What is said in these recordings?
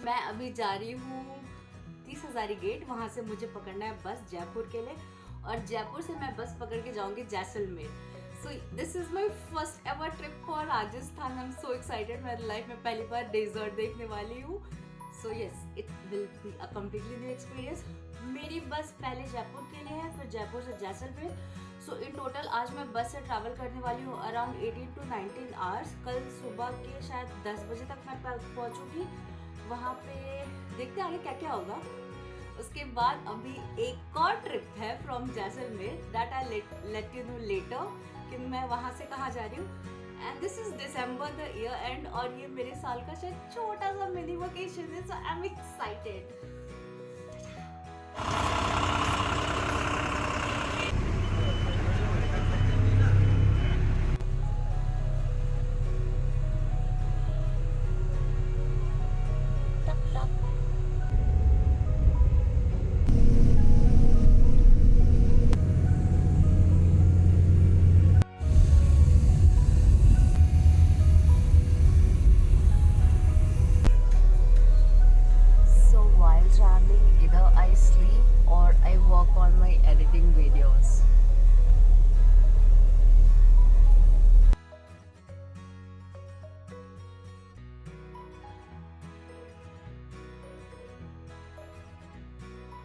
मैं अभी जा रही हूँ 30 हज़ारी गेट, वहाँ से मुझे पकड़ना है बस जयपुर के लिए, और जयपुर से मैं बस पकड़ के जाऊँगी Jaisalmer. So this is my first ever trip for Rajasthan. I am so excited. मैं लाइफ में पहली बार डेजर्ट देखने वाली हूँ। So yes, it will be a completely new experience. मेरी बस पहले जयपुर के लिए है, फिर जयपुर से जैसलमेर। सो इन टोटल आज मैं बस से ट्रैवल करने वाली हूँ अराउंड 18 to 19 आवर्स। कल सुबह के शायद 10 बजे तक मैं पहुँचूँगी वहाँ पे। देखते हैं आगे क्या क्या होगा। उसके बाद अभी एक और ट्रिप है from Jaisalmer, that I let you know later कि मैं वहाँ से कहाँ जा रही हूँ। And this is December the year end, और ये मेरे साल का शायद छोटा सा मिनी वेकेशन है। So I am excited. Either I sleep or I work on my editing videos.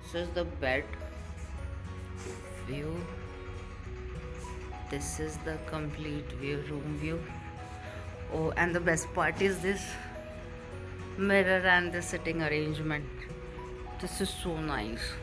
This is the bed view. This is the complete view, room view. Oh, and the best part is this mirror and the sitting arrangement. This is so nice.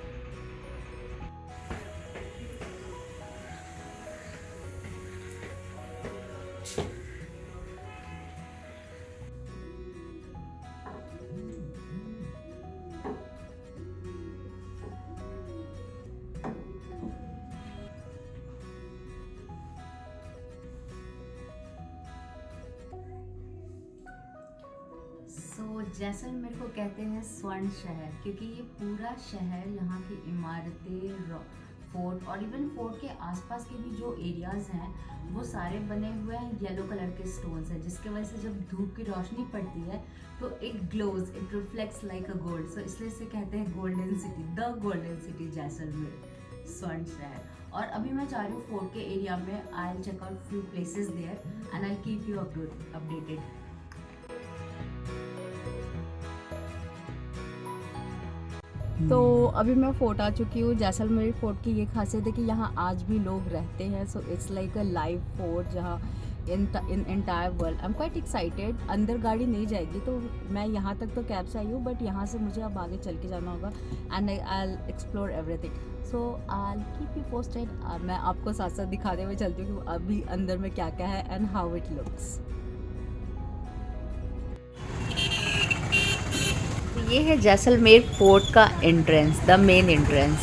Jaisalmer को कहते हैं स्वर्ण शहर, क्योंकि ये पूरा शहर, यहाँ की इमारतें, फोर्ट और इवन फोर्ट के आसपास के भी जो एरियाज हैं वो सारे बने हुए हैं येलो कलर के स्टोन्स हैं, जिसके वजह से जब धूप की रोशनी पड़ती है तो it glows, it reflects like a gold. So इसलिए इसे कहते हैं golden city, the golden city Jaisalmer, स्वर्ण शहर। और अभी मैं जा रही हूँ फोर्ट के एरिया में। I will check out few places there and I keep you updated. तो अभी मैं फोर्ट आ चुकी हूँ। जैसलमेर फोर्ट की ये खासियत है कि यहाँ आज भी लोग रहते हैं। So it's like a live fort जहाँ in entire world. I am quite excited. अंदर गाड़ी नहीं जाएगी, तो मैं यहाँ तक तो कैब से आई हूँ, बट यहाँ से मुझे अब आगे चल के जाना होगा and I will explore everything. So I will keep you posted. मैं आपको साथ साथ दिखाते हुए चलती हूँ कि अभी अंदर में क्या क्या है एंड हाउ इट लुक्स। ये है जैसलमेर फोर्ट का एंट्रेंस, द मेन एंट्रेंस।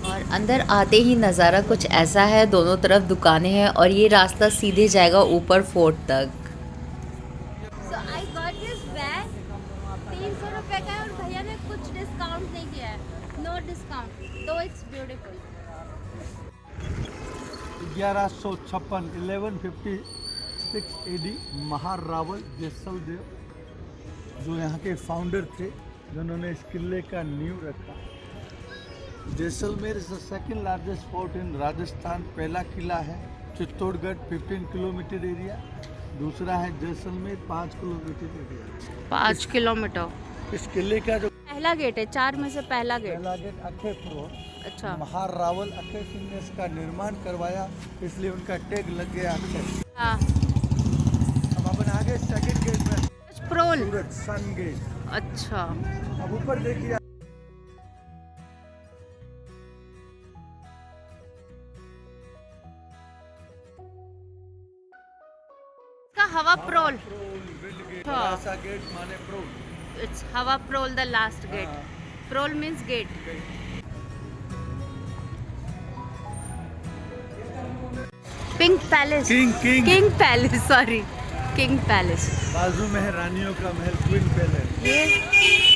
और अंदर आते ही नज़ारा कुछ ऐसा है, दोनों तरफ दुकानें हैं और ये रास्ता सीधे जाएगा ऊपर फोर्ट तक। So I got this bag 300 रुपए का है और भैया ने कुछ डिस्काउंट नहीं किया है, नो डिस्काउंट, तो इट्स ब्यूटीफुल। 1156 1156 AD महारावल जैसलदेव, जो यहाँ के फाउंडर थे, जिन्होंने इस किले का नींव रखा। Jaisalmer is the second largest fort in Rajasthan. पहला किला है चित्तौड़गढ़ 15 किलोमीटर एरिया, दूसरा है जैसलमेर 5 किलोमीटर एरिया। 5 किलोमीटर। इस किले का जो पहला गेट है, 4 में से पहला गेट। अक्षय फ्लोर, अच्छा। महारावल अक्षय सिंह ने इसका निर्माण करवाया, इसलिए उनका टैग लग गया अक्षय। हाँ। अब अपन आगे सेकंड गेट में प्रोल, सूरज सन गेट। अच्छा। अब ऊपर देखिए, हवा प्रोल। बड़ा सा गेट माने प्रोल। It's Hawa Prol, the last gate. प्रोल means gate. Pink palace, king palace, sorry, king palace. बाजू में है रानियों का महल, क्वीन पैलेस। ये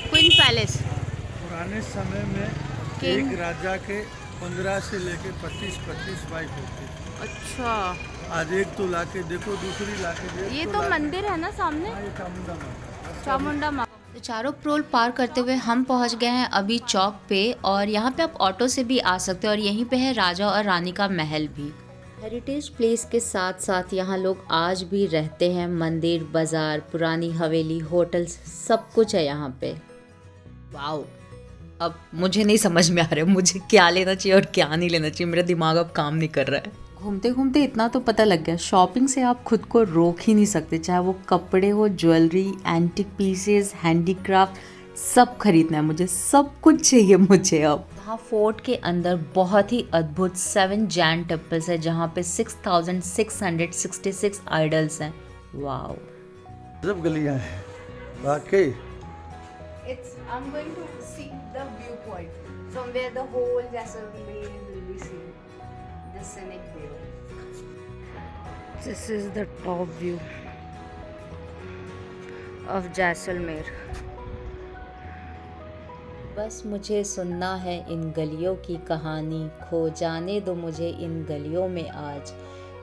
क्वीन पैलेस। पुराने समय में किंग एक राजा के 15 से लेके 25 बाइक होती है। अच्छा, आज एक तो लाके देखो, दूसरी लाके देखो। ये तो मंदिर है ना सामने, हाँ, ये चामुंडा माता। चामुंडा माँ। तो चारों प्रोल पार करते हुए हम पहुंच गए हैं अभी चौक पे, और यहाँ पे आप ऑटो से भी आ सकते हैं, और यहीं पे है राजा और रानी का महल भी। हेरिटेज प्लेस के साथ साथ यहाँ लोग आज भी रहते हैं। मंदिर, बाजार, पुरानी हवेली, होटल्स, सब कुछ है यहाँ पे। वाओ, अब मुझे नहीं समझ में आ रहा है मुझे क्या लेना चाहिए और क्या नहीं लेना चाहिए। मेरा दिमाग अब काम नहीं कर रहा है। घूमते घूमते इतना तो पता लग गया, शॉपिंग से आप खुद को रोक ही नहीं सकते, चाहे वो कपड़े हो, ज्वेलरी, एंटिक पीसेस, हैंडीक्राफ्ट, सब खरीदना है मुझे, सब कुछ चाहिए मुझे अब। यहाँ फोर्ट के अंदर बहुत ही अद्भुत 7 जैन टेम्पल्स है, जहाँ पे 6666 आइडल्स हैं। वाओ, सब गलियां हैं वाकई। I'm going to see the viewpoint from where the whole Jaisalmer will be seen. The scenic view. This is the top view of Jaisalmer. बस मुझे सुनना है इन गलियों की कहानी, खो जाने दो मुझे इन गलियों में आज।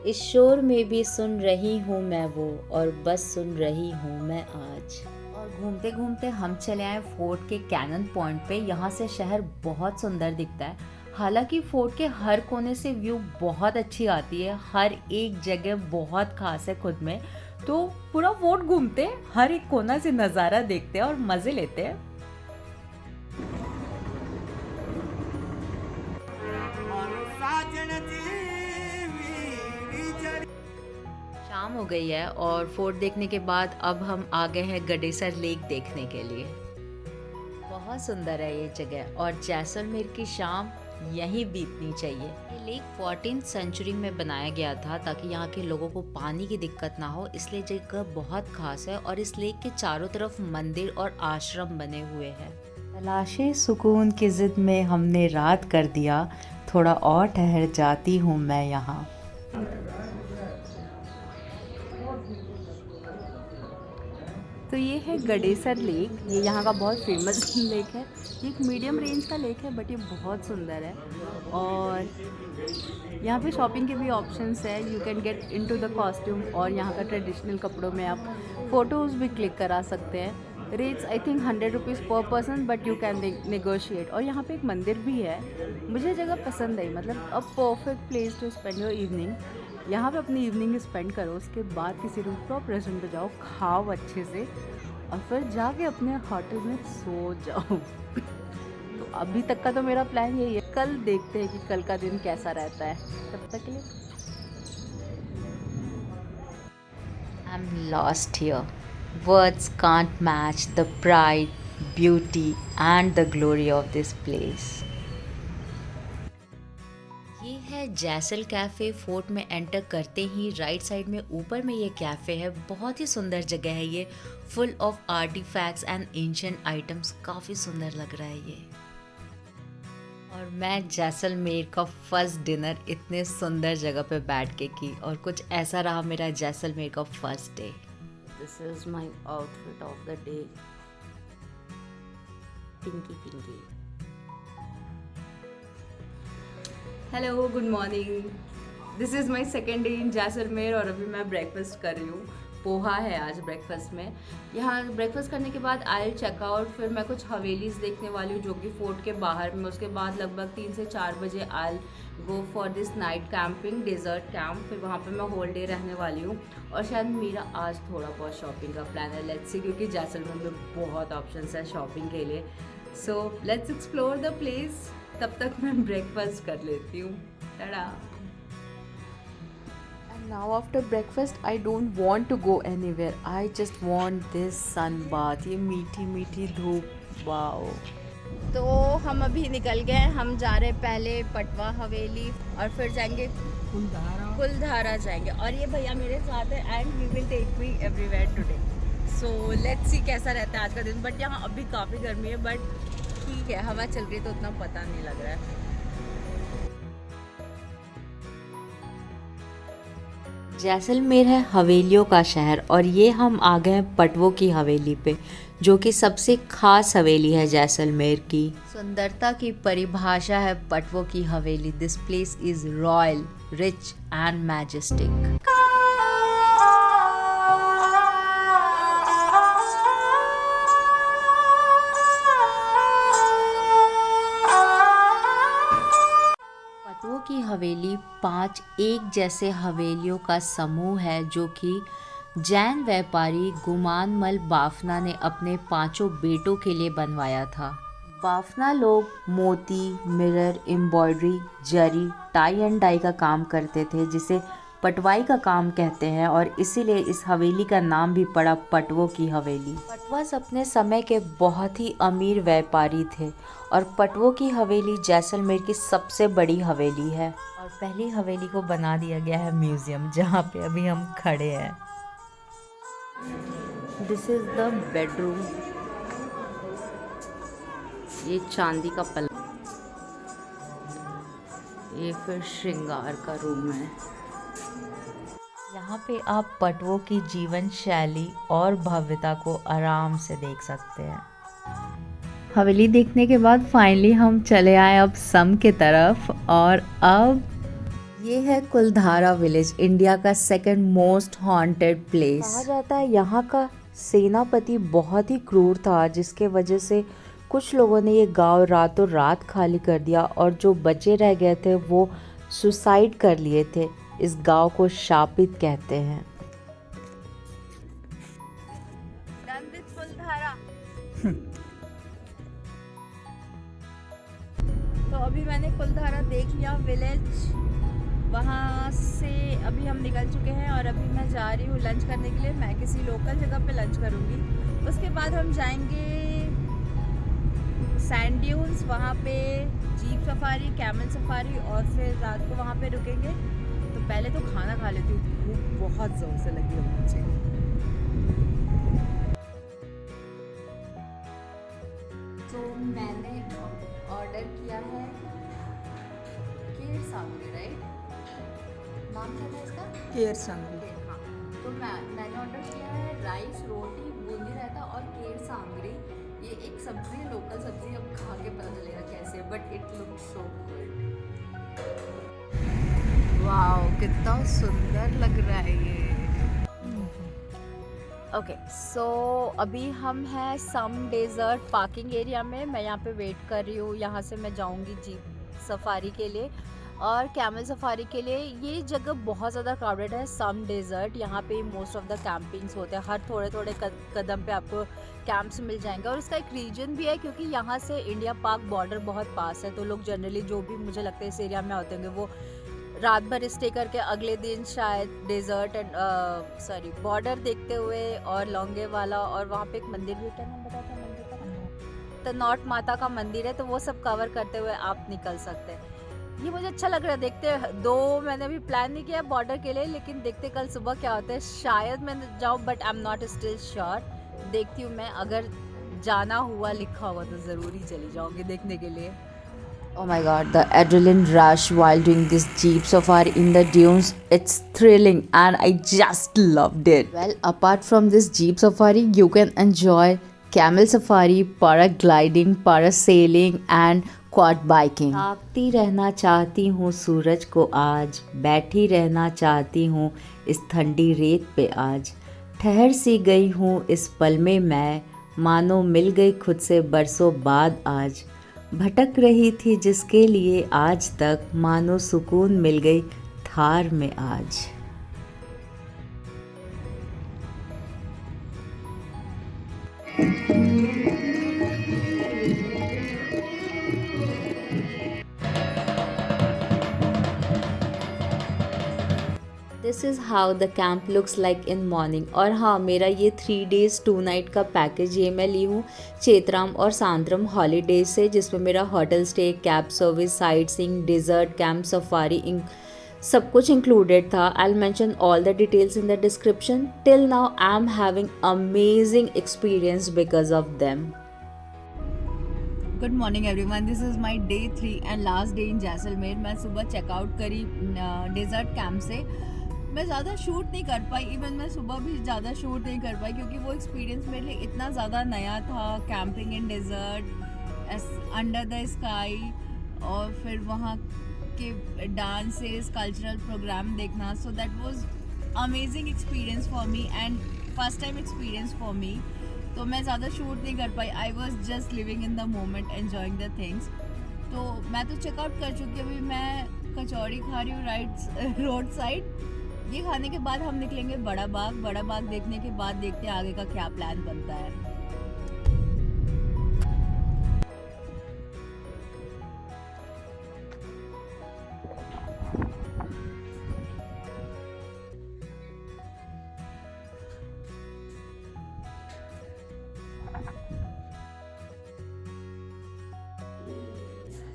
इस शोर में भी सुन रही हूँ मैं वो, और बस सुन रही हूँ मैं आज। और घूमते घूमते हम चले आए फोर्ट के कैनन पॉइंट पे। यहाँ से शहर बहुत सुंदर दिखता है। हालांकि फोर्ट के हर कोने से व्यू बहुत अच्छी आती है, हर एक जगह बहुत खास है खुद में। तो पूरा फोर्ट घूमते हैं, हर एक कोना से नज़ारा देखते हैं और मज़े लेते हैं। शाम हो गई है और फोर्ट देखने के बाद अब हम आ गए हैं गडेसर लेक देखने के लिए। बहुत सुंदर है ये जगह, और जैसलमेर की शाम यहीं बीतनी चाहिए। ये लेक 14th सेंचुरी में बनाया गया था ताकि यहाँ के लोगों को पानी की दिक्कत ना हो, इसलिए जगह बहुत खास है। और इस लेक के चारों तरफ मंदिर और आश्रम बने हुए हैं। तलाशे सुकून की जिद में हमने रात कर दिया, थोड़ा और ठहर जाती हूँ मैं यहाँ। तो ये है गडेसर लेक, ये यहाँ का बहुत फेमस लेक है। ये एक मीडियम रेंज का लेक है, बट ये बहुत सुंदर है। और यहाँ पे शॉपिंग के भी ऑप्शंस है, you can get into the costume, और यहाँ का ट्रेडिशनल कपड़ों में आप फ़ोटोज़ भी क्लिक करा सकते हैं। रेट्स आई थिंक 100 रुपीज़ पर person, but you can negotiate. और यहाँ पे एक मंदिर भी है, मुझे जगह पसंद आई, मतलब a perfect place to spend your evening. यहाँ पे अपनी इवनिंग स्पेंड करो, उसके बाद किसी रूफटॉप रेस्टोरेंट पे जाओ, खाओ अच्छे से, और फिर जाके अपने होटल में सो जाओ। तो अभी तक का तो मेरा प्लान यही है, कल देखते हैं कि कल का दिन कैसा रहता है। तब तक के लिए I am lost here. Words can't match the pride, beauty and the glory of this place. ये है जैसल कैफ़े। फोर्ट में एंटर करते ही राइट साइड में ऊपर में ये कैफ़े है। बहुत ही सुंदर जगह है ये, full of artefacts and ancient items. काफ़ी सुंदर लग रहा है ये। और मैं जैसलमेर का फर्स्ट डिनर इतने सुंदर जगह पे बैठ के की, और कुछ ऐसा रहा मेरा जैसलमेर का first day. This is my outfit of the day. Pinky pinky. Hello, good morning. This is my second day in Jaisalmer, और अभी मैं ब्रेकफास्ट कर रही हूँ। पोहा है आज ब्रेकफास्ट में। यहाँ ब्रेकफास्ट करने के बाद आई चेकआउट, फिर मैं कुछ हवेलीज देखने वाली हूँ जो कि फोर्ट के बाहर में। उसके बाद लगभग 3 से 4 बजे I go for this night camping, desert camp. फिर वहाँ पे मैं होल डे रहने वाली हूँ, और शायद मेरा आज थोड़ा बहुत शॉपिंग का प्लान है। लेट्स सी, क्योंकि जैसलमेर में बहुत ऑप्शंस है शॉपिंग के लिए। So let's explore the place. तब तक मैं ब्रेकफास्ट कर लेती हूँ। Tata. Now after breakfast I don't want to go anywhere. I just want this sun bath. ये मीठी मीठी धूप, वाओ। तो हम अभी निकल गए, हम जा रहे पहले पटवा हवेली, और फिर जाएंगे कुलधारा जाएंगे। और ये भैया मेरे साथ है, and we will take me everywhere today. So let's see कैसा रहता है आज का दिन। बट यहाँ अभी काफ़ी गर्मी है, बट ठीक है, हवा चल रही है तो उतना पता नहीं लग रहा है। जैसलमेर है हवेलियों का शहर और ये हम आ गए हैं पटवों की हवेली पे, जो कि सबसे खास हवेली है जैसलमेर की। सुंदरता की परिभाषा है पटवों की हवेली। This place is royal, rich and majestic. पटवों की हवेली 5 एक जैसे हवेलियों का समूह है जो कि जैन व्यापारी गुमानमल बाफना ने अपने 5 बेटों के लिए बनवाया था। बाफना लोग मोती, mirror, embroidery, zari, tie and dye का काम करते थे, जिसे पटवाई का काम कहते हैं, और इसीलिए इस हवेली का नाम भी पड़ा पटवों की हवेली। पटवास अपने समय के बहुत ही अमीर व्यापारी थे और पटवों की हवेली जैसलमेर की सबसे बड़ी हवेली है और पहली हवेली को बना दिया गया है म्यूजियम, जहाँ पे अभी हम खड़े हैं। This is the bedroom. ये चांदी का पलंग, ये फिर श्रृंगार का रूम है। यहाँ पे आप पटवों की जीवन शैली और भव्यता को आराम से देख सकते हैं। हवेली देखने के बाद फाइनली हम चले आए अब सम के तरफ, और अब ये है कुलधारा विलेज, इंडिया का सेकंड मोस्ट हॉन्टेड प्लेस। कहा जाता है यहाँ का सेनापति बहुत ही क्रूर था, जिसके वजह से कुछ लोगों ने ये गांव रातों रात खाली कर दिया और जो बचे रह गए थे वो सुसाइड कर लिए थे। इस गांव को शापित कहते हैं। तो अभी मैंने कुलधारा देख लिया विलेज, वहाँ से अभी हम निकल चुके हैं और अभी मैं जा रही हूँ लंच करने के लिए। मैं किसी लोकल जगह पे लंच करूँगी, उसके बाद हम जाएंगे सैंड ड्यून्स, वहाँ पे जीप सफारी, कैमल सफारी, और फिर रात को वहाँ पे रुकेंगे। तो पहले तो खाना खा लेती हूँ, भूख बहुत ज़ोर से लगी है मुझे। तो मैंने ऑर्डर किया है केर सांगरी, राइट? नाम क्या था इसका? केर सांगरी। हाँ, तो मैंने ऑर्डर किया है राइस, रोटी, बूंदी रायता और केर सांगरी। ये एक सब्जी है, लोकल सब्जी, अब खा के पता चलेगा कैसे, but it looks so good. Wow, कितना सुंदर लग रहा है ये। ओके, सो अभी हम हैं सम डेजर्ट पार्किंग एरिया में। मैं यहाँ पे वेट कर रही हूँ, यहाँ से मैं जाऊँगी जीप सफारी के लिए और कैमल सफारी के लिए। ये जगह बहुत ज़्यादा क्राउडेड है, सम डेजर्ट। यहाँ पे मोस्ट ऑफ द कैंपिंग्स होते हैं, हर थोड़े थोड़े कदम पे आपको कैंप्स मिल जाएंगे। और इसका एक रीजन भी है क्योंकि यहाँ से इंडिया पाक बॉर्डर बहुत पास है, तो लोग जनरली जो भी मुझे लगता है इस एरिया में होते होंगे वो रात भर स्टे करके अगले दिन शायद डेजर्ट एंड बॉर्डर देखते हुए और लौंगे वाला, और वहाँ पे एक मंदिर भी होता है, नाम बताया था मंदिर का, तनौट माता का मंदिर है, तो वो सब कवर करते हुए आप निकल सकते हैं। ये मुझे अच्छा लग रहा है देखते। मैंने अभी प्लान नहीं किया बॉर्डर के लिए, लेकिन देखते कल सुबह क्या होता है। शायद मैं जाऊँ, but I am not still sure. देखती हूँ मैं, अगर जाना हुआ लिखा हुआ तो ज़रूर ही चली जाऊँगी देखने के लिए। Oh my god, the adrenaline rush while doing this jeep safari in the dunes, it's thrilling and I just loved it. Well, apart from this jeep safari, you can enjoy camel safari, paragliding, parasailing and quad biking. ताकती रहना चाहती हूँ सूरज को आज, बैठी रहना चाहती हूँ इस ठंडी रेत पे आज, ठहर सी गई हूँ इस पल में मैं, मानो मिल गई खुद से बरसों बाद आज, भटक रही थी जिसके लिए आज तक, मानो सुकून मिल गई थार में आज। This is how the camp looks like in morning. और हाँ, मेरा ये 3 days 2 night का पैकेज ये मैं ली हूँ चेतराम और सांतरम हॉलीडेज से, जिसमें मेरा hotel stay, cab service, sightseeing, desert camp safari सब कुछ इंक्लूडेड था। I will mention all the details in the description. Till now I am having amazing experience because of them. Good morning everyone, this is my day 3 and last day in Jaisalmer. मैं सुबह checkout करी desert camp से। मैं ज़्यादा shoot नहीं कर पाई, even मैं सुबह भी ज़्यादा शूट नहीं कर पाई क्योंकि वो एक्सपीरियंस मेरे लिए इतना ज़्यादा नया था। Camping in desert under the sky, और फिर वहाँ के डांसेस, कल्चरल प्रोग्राम देखना, so that was amazing experience for me and first time experience for me. तो मैं ज़्यादा शूट नहीं कर पाई, I was just living in the moment, enjoying the things. तो मैं तो चेकआउट कर चुकी हूँ, अभी मैं कचौड़ी खा रही हूँ रोड साइड। ये खाने के बाद हम निकलेंगे बड़ा बाग देखने के बाद देखते हैं आगे का क्या प्लान बनता है।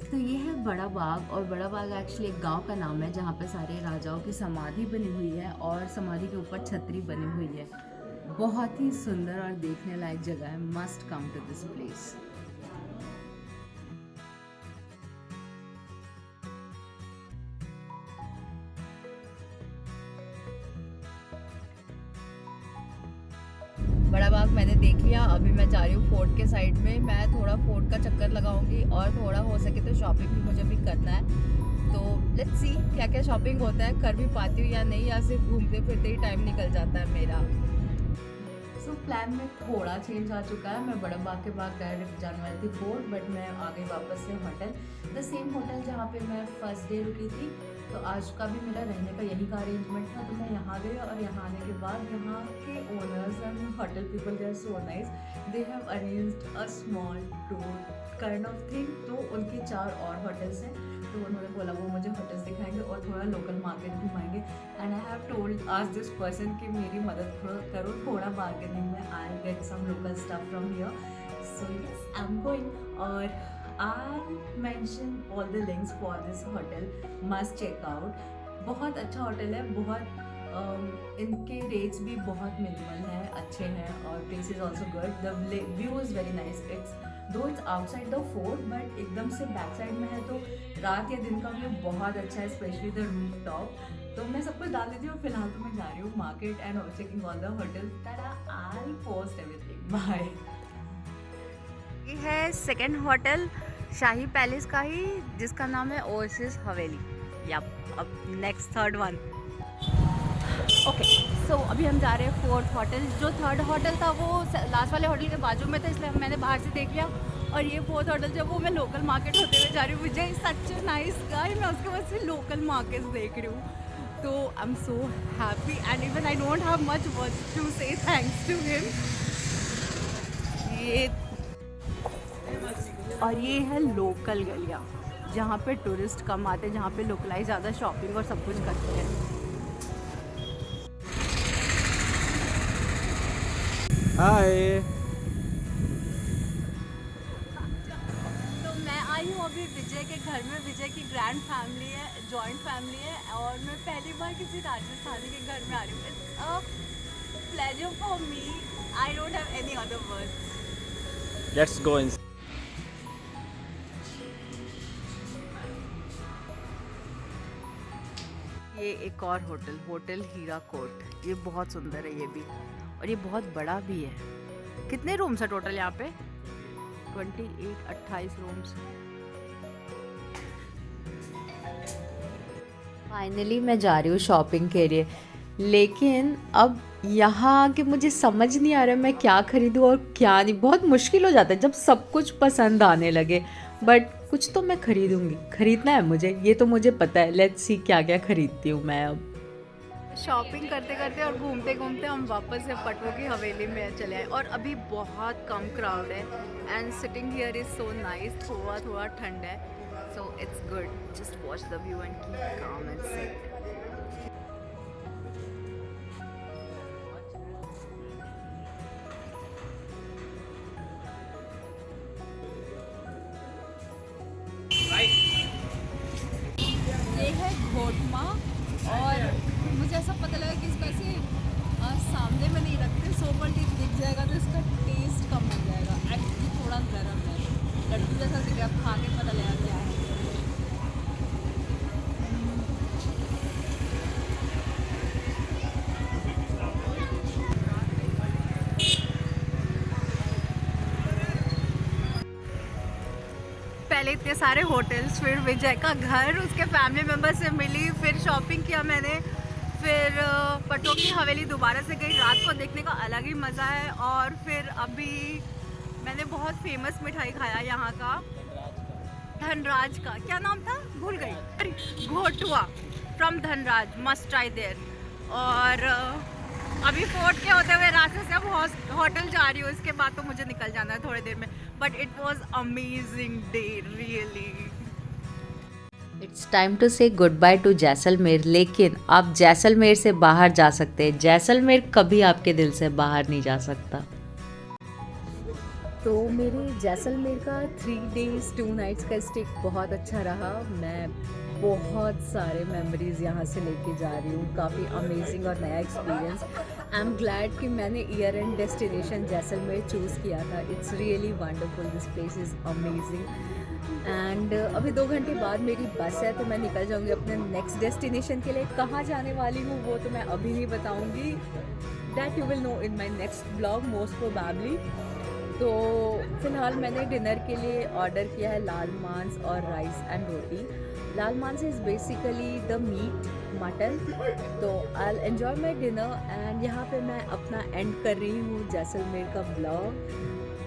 तो ये है बड़ा बाग, और बड़ा बाग एक्चुअली एक गांव का नाम है जहाँ पे सारे राजाओं की समाधि बनी हुई है और समाधि के ऊपर छतरी बनी हुई है। बहुत ही सुंदर और देखने लायक जगह है, must come to this place. Bada Bagh मैंने देख लिया, अभी मैं जा रही हूँ फोर्ट के साइड में। मैं थोड़ा फोर्ट का चक्कर लगाऊंगी और थोड़ा हो सके तो शॉपिंग भी मुझे भी करना है। तो लेट्स सी क्या क्या शॉपिंग होता है, कर भी पाती हूँ या नहीं, या सिर्फ घूमते फिरते ही टाइम निकल जाता है मेरा। सो प्लान में थोड़ा चेंज आ चुका है। मैं बड़ा बाग के बाद डायरेक्ट जाने वाली थी फोर्ट, बट मैं आ गई वापस से होटल, द सेम होटल जहाँ पे मैं फर्स्ट डे रुकी थी। तो आज का भी मेरा रहने का यही का अरेंजमेंट था। तो मैं यहाँ गई और यहाँ आने के बाद यहाँ के owners and hotel people they are so nice, they have arranged a small tour kind of thing. तो उनके 4 और होटल्स हैं, तो उन्होंने बोला वो मुझे होटल्स दिखाएंगे और थोड़ा लोकल मार्केट घुमाएंगे। एंड आई हैव टोल्ड आज दिस पर्सन कि मेरी मदद करो थोड़ा बार्गेनिंग में, I will get some local stuff from here. So yes I am going, और I'll mention all the links for this hotel, must check out। बहुत अच्छा होटल है, बहुत इनके रेट्स भी बहुत मिनिमल है, अच्छे हैं, और place is also good. The view is very nice, it's outside the fort but एकदम से बैक साइड में है, तो रात या दिन का व्यू बहुत अच्छा है, स्पेशली द रूफ टॉप। तो मैं सब कुछ डाल देती हूँ। फिलहाल तो मैं जा रही हूँ market and checking all the hotels, I'll post everything। Bye. ये है सेकंड होटल शाही पैलेस का ही, जिसका नाम है ओएसिस हवेली। या अब नेक्स्ट थर्ड वन। ओके, सो अभी हम जा रहे हैं फोर्थ होटल। जो थर्ड होटल था वो लास्ट वाले होटल के बाजू में था, इसलिए मैंने बाहर से देख लिया। और ये फोर्थ होटल जब वो मैं लोकल मार्केट होते हुए जा रही हूँ, मुझे सच नाइस गाय, मैं उसके बाद से लोकल मार्केट्स देख रही हूँ। तो I am so happy and even I don't have much words to say thanks to him. और ये है लोकल गलियाँ जहाँ पे टूरिस्ट कम आते हैं, जहाँ पे लोकलाइज ज़्यादा शॉपिंग और सब कुछ करते हैं। हाय, तो मैं आई हूँ अभी विजय के घर में। विजय की ग्रैंड फैमिली है, जॉइंट फैमिली है, और मैं पहली बार किसी राजस्थानी के घर में आ रही हूँ। It's a pleasure for me, I don't have any other words. Let's go in. ये एक और होटल हीरा कोट, ये बहुत सुंदर है ये भी, और ये बहुत बड़ा भी है। कितने रूम्स है टोटल यहाँ पे? 28 रूम्स। फाइनली मैं जा रही हूँ शॉपिंग के लिए, लेकिन अब यहाँ आके मुझे समझ नहीं आ रहा है मैं क्या खरीदूँ और क्या नहीं। बहुत मुश्किल हो जाता है जब सब कुछ पसंद आने लगे, बट कुछ तो मैं खरीदूँगी, खरीदना है मुझे, ये तो मुझे पता है। लेट्स सी क्या क्या खरीदती हूँ मैं अब। शॉपिंग करते करते और घूमते घूमते हम वापस से पटवों की हवेली में चले आए, और अभी बहुत कम क्राउड है and sitting here is so nice. थोड़ा ठंड है, so it's good, just watch the view and keep calm and sit. ये है घोटमा, और मुझे ऐसा पता लगा कि इसको ऐसे सामने में नहीं रखते, सोपर दिख जाएगा तो इसका टेस्ट कम हो जाएगा। एक्चुअली थोड़ा गर्म है, लड्डू जैसा दिख रहा है, खा के पता लगा क्या है। इतने सारे होटल्स, फिर विजय का घर, उसके फैमिली मेम्बर से मिली, फिर शॉपिंग किया मैंने, फिर पटों की हवेली दोबारा से गई। रात को देखने का अलग ही मज़ा है। और फिर अभी मैंने बहुत फेमस मिठाई खाया यहाँ का, धनराज का, क्या नाम था भूल गई, घोटुआ from Dhanraj, must try there. और अभी फोर्ट के होते हुए रास्ते से अब होटल जा रही हूँ, इसके बाद तो मुझे निकल जाना है थोड़ी देर में। But it was amazing day really. It's time to say goodbye to Jaisalmer, लेकिन आप जैसलमेर से बाहर जा सकते हैं, जैसलमेर कभी आपके दिल से बाहर नहीं जा सकता। तो मेरे जैसलमेर का 3 days 2 nights का स्टे बहुत अच्छा रहा। मैं बहुत सारे मेमोरीज़ यहाँ से लेके जा रही हूँ, काफ़ी अमेजिंग और नया एक्सपीरियंस। आई एम ग्लैड कि मैंने year and destination Jaisalmer choose किया था। It's really wonderful, this place is amazing. And अभी 2 घंटे बाद मेरी बस है, तो मैं निकल जाऊँगी अपने नेक्स्ट डेस्टिनेशन के लिए। कहाँ जाने वाली हूँ वो तो मैं अभी नहीं बताऊँगी, that you will know in my next blog most probably. तो फ़िलहाल मैंने डिनर के लिए ऑर्डर किया है लाल मांस और rice and roti. Laal maas is basically the meat mutton. तो I will enjoy my dinner and यहाँ पे मैं अपना एंड कर रही हूँ जैसलमेर का ब्लॉग।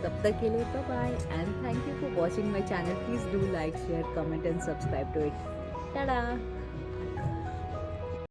तब तक के लिए bye bye and thank you for watching my channel. Please do like, share, comment and subscribe to it. Tata.